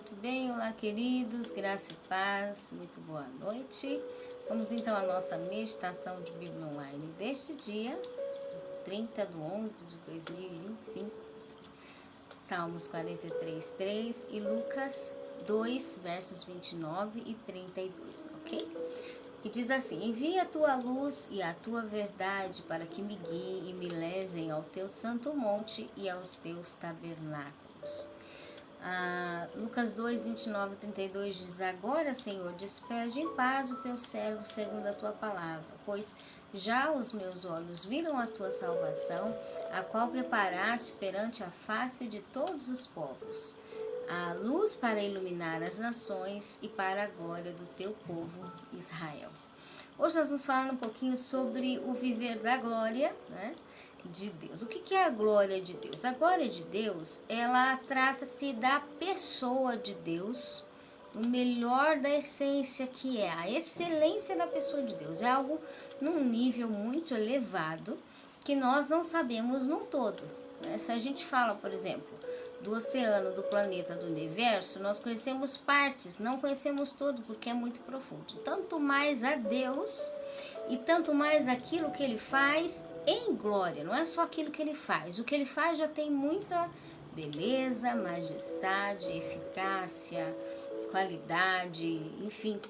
muito bem? Olá, queridos, graça e paz, muito boa noite. Vamos então à nossa meditação de Bíblia Online deste dia, 30/11/2025, Salmos 43:3 e Lucas 2, versos 29 e 32, ok? Que diz assim: envia a tua luz e a tua verdade para que me guiem e me levem ao teu santo monte e aos teus tabernáculos. Lucas 2, 29 e 32 diz: agora, Senhor, despede em paz o teu servo segundo a tua palavra, pois já os meus olhos viram a tua salvação, a qual preparaste perante a face de todos os povos, a luz para iluminar as nações e para a glória do teu povo Israel. Hoje nós vamos falar um pouquinho sobre o viver da glória, né, de Deus. O que é a glória de Deus? A glória de Deus, ela trata-se da pessoa de Deus, o melhor da essência que é, a excelência da pessoa de Deus. É algo num nível muito elevado que nós não sabemos num todo, né? Se a gente fala, por exemplo, do oceano, do planeta, do universo, nós conhecemos partes, não conhecemos todo porque é muito profundo. Tanto mais a Deus e tanto mais aquilo que Ele faz em glória, não é só aquilo que Ele faz. O que Ele faz já tem muita beleza, majestade, eficácia, qualidade, enfim.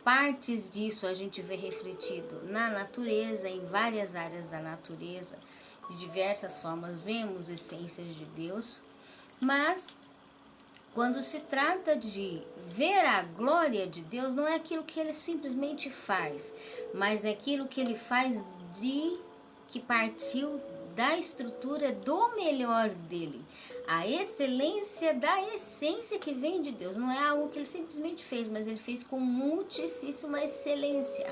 Partes disso a gente vê refletido na natureza, em várias áreas da natureza, de diversas formas vemos essências de Deus, mas quando se trata de ver a glória de Deus, não é aquilo que Ele simplesmente faz, mas é aquilo que Ele faz que partiu da estrutura do melhor dele. A excelência da essência que vem de Deus. Não é algo que Ele simplesmente fez, mas Ele fez com muitíssima excelência.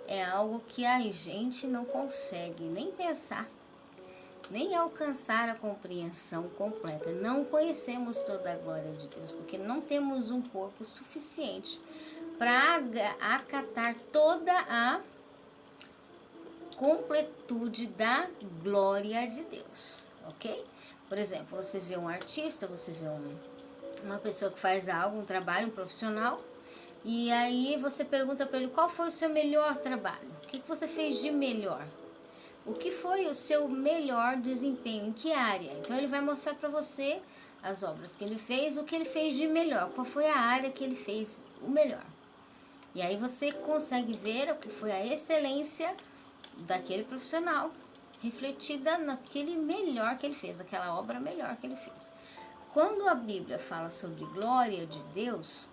É algo que a gente não consegue nem pensar, nem alcançar a compreensão completa. Não conhecemos toda a glória de Deus, porque não temos um corpo suficiente para acatar toda a completude da glória de Deus, ok? Por exemplo, você vê um artista, você vê uma pessoa que faz algo, um trabalho, um profissional, e aí você pergunta para ele qual foi o seu melhor trabalho, o que você fez de melhor, o que foi o seu melhor desempenho, em que área. Então ele vai mostrar para você as obras que ele fez, o que ele fez de melhor, qual foi a área que ele fez o melhor. E aí você consegue ver o que foi a excelência daquele profissional, refletida naquele melhor que ele fez, daquela obra melhor que ele fez. Quando a Bíblia fala sobre glória de Deus,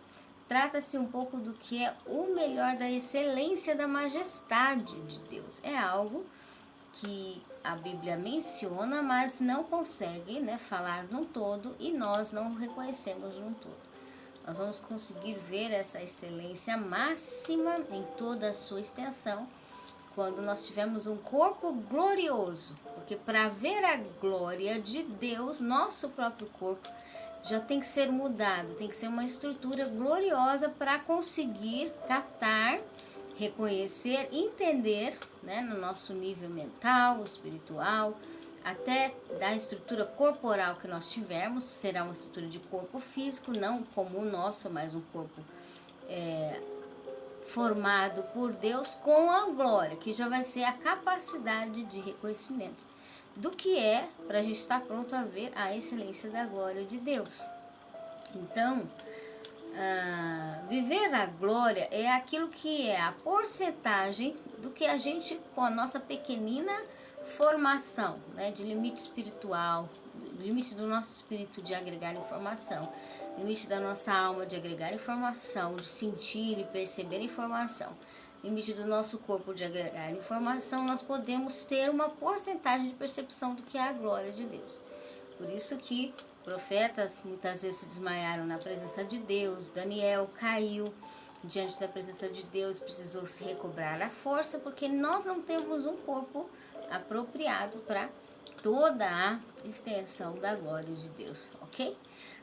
trata-se um pouco do que é o melhor da excelência da majestade de Deus. É algo que a Bíblia menciona, mas não consegue, né, falar num todo, e nós não reconhecemos num todo. Nós vamos conseguir ver essa excelência máxima em toda a sua extensão quando nós tivermos um corpo glorioso, porque para ver a glória de Deus, nosso próprio corpo já tem que ser mudado, tem que ser uma estrutura gloriosa para conseguir captar, reconhecer, entender, né, no nosso nível mental, espiritual, até da estrutura corporal que nós tivermos, será uma estrutura de corpo físico, não como o nosso, mas um corpo formado por Deus com a glória, que já vai ser a capacidade de reconhecimento do que é, para a gente estar pronto a ver a excelência da glória de Deus. Então, viver a glória é aquilo que é a porcentagem do que a gente, com a nossa pequenina formação, né, de limite espiritual, limite do nosso espírito de agregar informação, limite da nossa alma de agregar informação, de sentir e perceber informação, limite do nosso corpo de agregar informação, nós podemos ter uma porcentagem de percepção do que é a glória de Deus. Por isso que profetas muitas vezes se desmaiaram na presença de Deus. Daniel caiu diante da presença de Deus, precisou se recobrar a força, porque nós não temos um corpo apropriado para toda a extensão da glória de Deus, ok?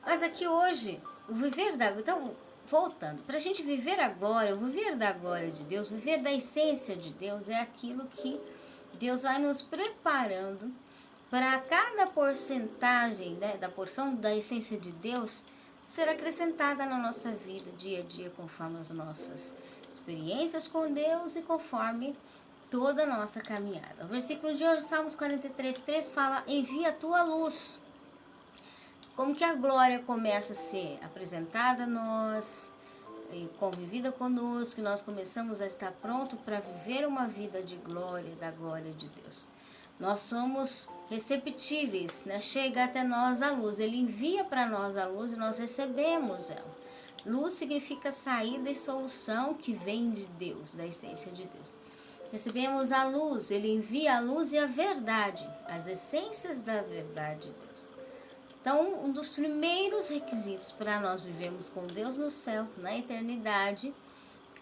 Mas aqui hoje, o viver da... Então, voltando, para a gente viver a glória, o viver da glória de Deus, viver da essência de Deus, é aquilo que Deus vai nos preparando para cada porcentagem, né, da porção da essência de Deus ser acrescentada na nossa vida dia a dia, conforme as nossas experiências com Deus e conforme toda a nossa caminhada. O versículo de hoje, Salmos 43:3 fala: envia a tua luz. Como que a glória começa a ser apresentada a nós, e convivida conosco, e nós começamos a estar pronto para viver uma vida de glória, da glória de Deus. Nós somos receptíveis, né? Chega até nós a luz, Ele envia para nós a luz e nós recebemos ela. Luz significa saída e solução que vem de Deus, da essência de Deus. Recebemos a luz, Ele envia a luz e a verdade, as essências da verdade de Deus. Então, um dos primeiros requisitos para nós vivermos com Deus no céu, na eternidade,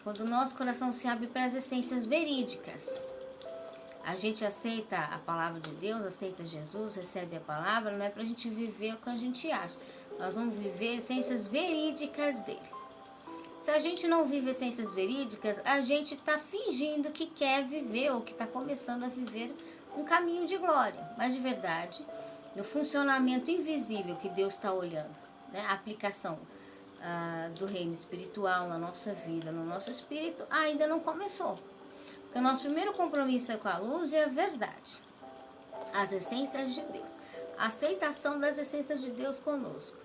quando o nosso coração se abre para as essências verídicas. A gente aceita a palavra de Deus, aceita Jesus, recebe a palavra, não é para a gente viver o que a gente acha. Nós vamos viver essências verídicas dele. Se a gente não vive essências verídicas, a gente está fingindo que quer viver ou que está começando a viver um caminho de glória. Mas de verdade, no funcionamento invisível que Deus está olhando, né? A aplicação do reino espiritual na nossa vida, no nosso espírito, ainda não começou. Porque o nosso primeiro compromisso é com a luz e a verdade, as essências de Deus, a aceitação das essências de Deus conosco,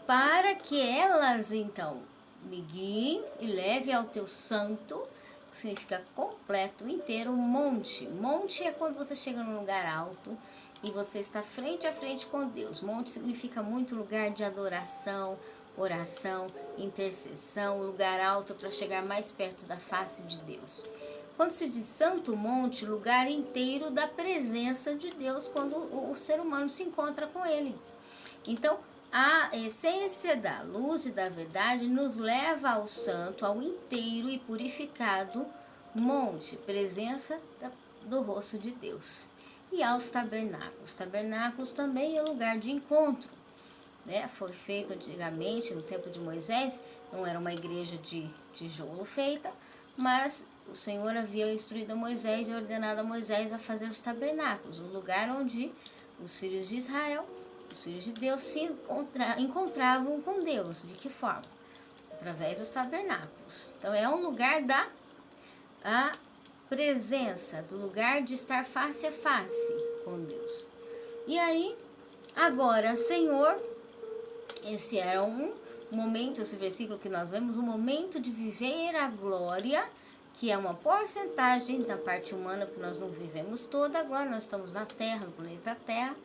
para que elas então me guiem e leve ao teu santo, que significa completo, inteiro, monte. Monte é quando você chega num lugar alto e você está frente a frente com Deus. Monte significa muito lugar de adoração, oração, intercessão, lugar alto para chegar mais perto da face de Deus. Quando se diz santo monte, lugar inteiro da presença de Deus, quando o ser humano se encontra com ele. Então, a essência da luz e da verdade nos leva ao santo, ao inteiro e purificado monte, presença do rosto de Deus. E aos tabernáculos. Tabernáculos também é lugar de encontro, né? Foi feito antigamente, no tempo de Moisés, não era uma igreja de tijolo feita, mas o Senhor havia instruído a Moisés e ordenado a Moisés a fazer os tabernáculos, um lugar onde os filhos de Israel, os filhos de Deus, se encontravam com Deus. De que forma? Através dos tabernáculos. Então é um lugar da presença, do lugar de estar face a face com Deus. E aí, agora, Senhor, esse era um momento, esse versículo que nós lemos, um momento de viver a glória, que é uma porcentagem da parte humana, porque nós não vivemos toda a glória, nós estamos na Terra, no planeta Terra,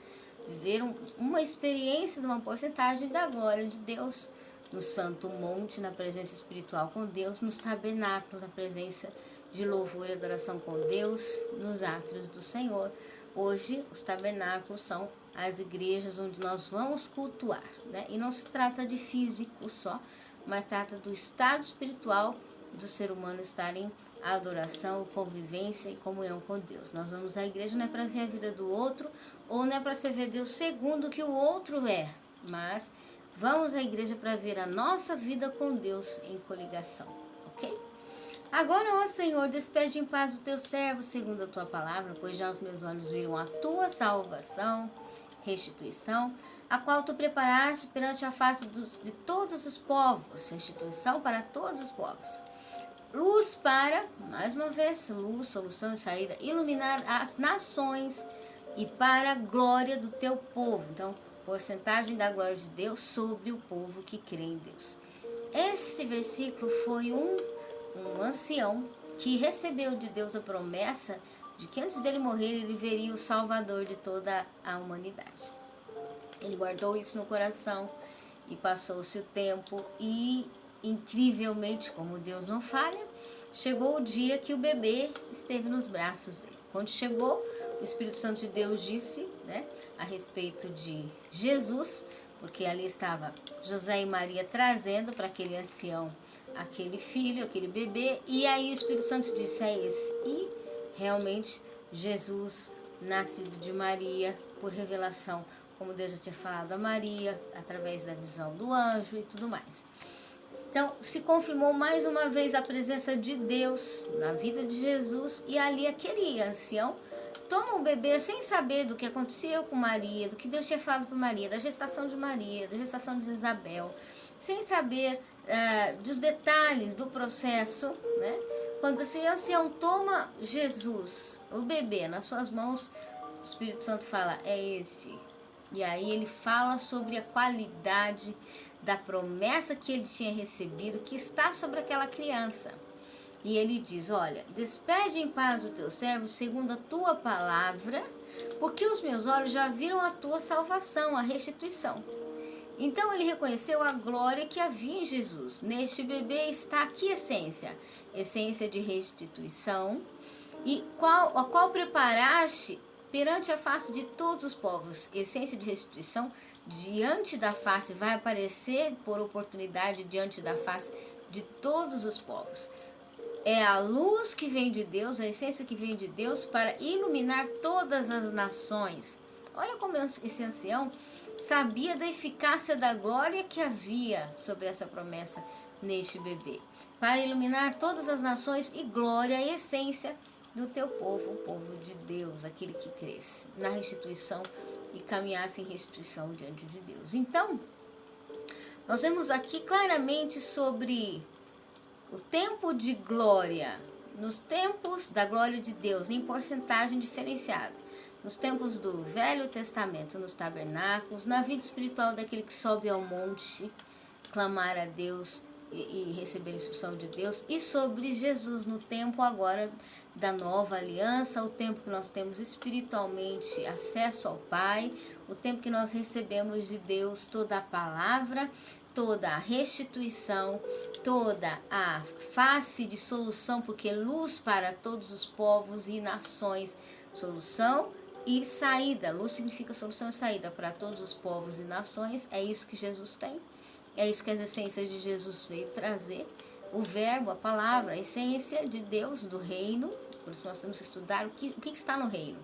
viver uma experiência de uma porcentagem da glória de Deus, no Santo Monte, na presença espiritual com Deus, nos tabernáculos, na presença de louvor e adoração com Deus, nos átrios do Senhor. Hoje, os tabernáculos são as igrejas onde nós vamos cultuar, né? E não se trata de físico só, mas trata do estado espiritual do ser humano estar em adoração, convivência e comunhão com Deus. Nós vamos à igreja não é para ver a vida do outro, ou não é para servir Deus segundo o que o outro é, mas vamos à igreja para ver a nossa vida com Deus em coligação, ok? Agora, ó Senhor, despede em paz o teu servo segundo a tua palavra, pois já os meus olhos viram a tua salvação, restituição, a qual tu preparaste perante a face de todos os povos, restituição para todos os povos. Luz para, mais uma vez, luz, solução e saída, iluminar as nações e para a glória do teu povo. Então, porcentagem da glória de Deus sobre o povo que crê em Deus. Esse versículo foi um ancião que recebeu de Deus a promessa de que antes dele morrer ele veria o Salvador de toda a humanidade. Ele guardou isso no coração e passou-se o tempo e, incrivelmente, como Deus não falha, chegou o dia que o bebê esteve nos braços dele. Quando chegou, o Espírito Santo de Deus disse, né, a respeito de Jesus, porque ali estava José e Maria trazendo para aquele ancião aquele filho, aquele bebê, e aí o Espírito Santo disse: é esse. E realmente Jesus, nascido de Maria, por revelação, como Deus já tinha falado a Maria, através da visão do anjo e tudo mais. Então, se confirmou mais uma vez a presença de Deus na vida de Jesus, e ali aquele ancião toma o bebê sem saber do que aconteceu com Maria, do que Deus tinha falado para Maria, da gestação de Maria, da gestação de Isabel, sem saber dos detalhes do processo, né? Quando esse ancião toma Jesus, o bebê, nas suas mãos, o Espírito Santo fala, é esse. E aí ele fala sobre a qualidade da promessa que ele tinha recebido, que está sobre aquela criança. E ele diz, olha, despede em paz o teu servo segundo a tua palavra, porque os meus olhos já viram a tua salvação, a restituição. Então ele reconheceu a glória que havia em Jesus. Neste bebê está aqui essência, essência de restituição, e a qual preparaste perante a face de todos os povos. Essência de restituição, diante da face, vai aparecer por oportunidade diante da face de todos os povos. É a luz que vem de Deus, a essência que vem de Deus para iluminar todas as nações. Olha como esse ancião sabia da eficácia da glória que havia sobre essa promessa neste bebê. Para iluminar todas as nações e glória e essência do teu povo, o povo de Deus, aquele que cresce na restituição e caminhasse em restituição diante de Deus. Então, nós vemos aqui claramente sobre o tempo de glória, nos tempos da glória de Deus, em porcentagem diferenciada. Nos tempos do Velho Testamento, nos tabernáculos, na vida espiritual daquele que sobe ao monte, clamar a Deus e receber a instrução de Deus, e sobre Jesus no tempo agora da nova aliança, o tempo que nós temos espiritualmente acesso ao Pai, o tempo que nós recebemos de Deus toda a palavra, toda a restituição, toda a face de solução, porque luz para todos os povos e nações, solução e saída. Luz significa solução e saída para todos os povos e nações. É isso que Jesus tem. É isso que as essências de Jesus veio trazer. O verbo, a palavra, a essência de Deus, do reino. Por isso nós temos que estudar o que está no reino,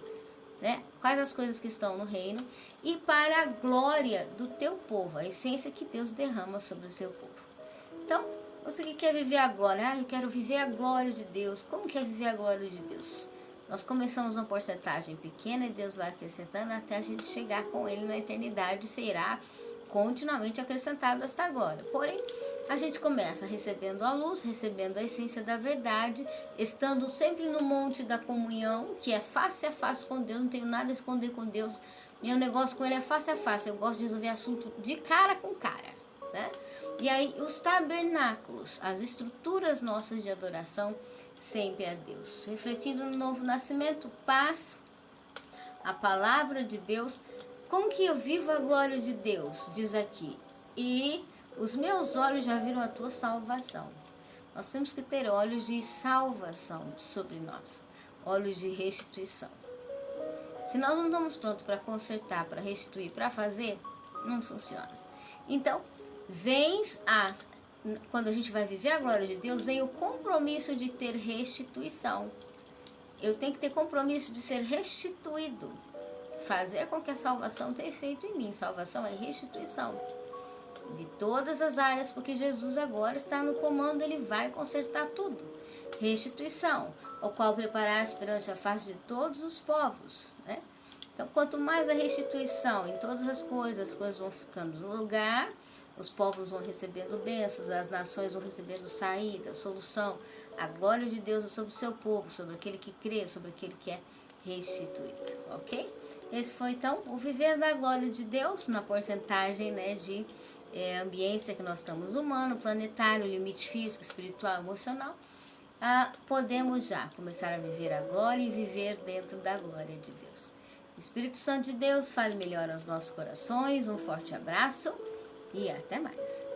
né? Quais as coisas que estão no reino. E para a glória do teu povo, a essência que Deus derrama sobre o seu povo. Então, você que quer viver a glória, eu quero viver a glória de Deus. Como que é viver a glória de Deus? Nós começamos uma porcentagem pequena e Deus vai acrescentando até a gente chegar com Ele na eternidade, será continuamente acrescentado esta glória. Porém, a gente começa recebendo a luz, recebendo a essência da verdade, estando sempre no monte da comunhão, que é face a face com Deus, não tenho nada a esconder com Deus, meu negócio com Ele é face a face, eu gosto de resolver assunto de cara com cara, né? E aí, os tabernáculos, as estruturas nossas de adoração, sempre a Deus. Refletindo no novo nascimento, paz, a palavra de Deus. Como que eu vivo a glória de Deus? Diz aqui, e os meus olhos já viram a tua salvação. Nós temos que ter olhos de salvação sobre nós, olhos de restituição. Se nós não estamos prontos para consertar, para restituir, para fazer, não funciona. Então, quando a gente vai viver a glória de Deus, vem o compromisso de ter restituição. Eu tenho que ter compromisso de ser restituído. Fazer com que a salvação tenha efeito em mim. Salvação é restituição de todas as áreas, porque Jesus agora está no comando, Ele vai consertar tudo. Restituição, o qual preparaste perante a face de todos os povos, né? Então, quanto mais a restituição em todas as coisas vão ficando no lugar, os povos vão recebendo bênçãos, as nações vão recebendo saída, solução. A glória de Deus é sobre o seu povo, sobre aquele que crê, sobre aquele que é restituído, ok? Esse foi, então, o viver da glória de Deus na porcentagem, né, de ambiência que nós estamos, humano, planetário, limite físico, espiritual, emocional. Podemos já começar a viver a glória e viver dentro da glória de Deus. O Espírito Santo de Deus fale melhor aos nossos corações. Um forte abraço e até mais.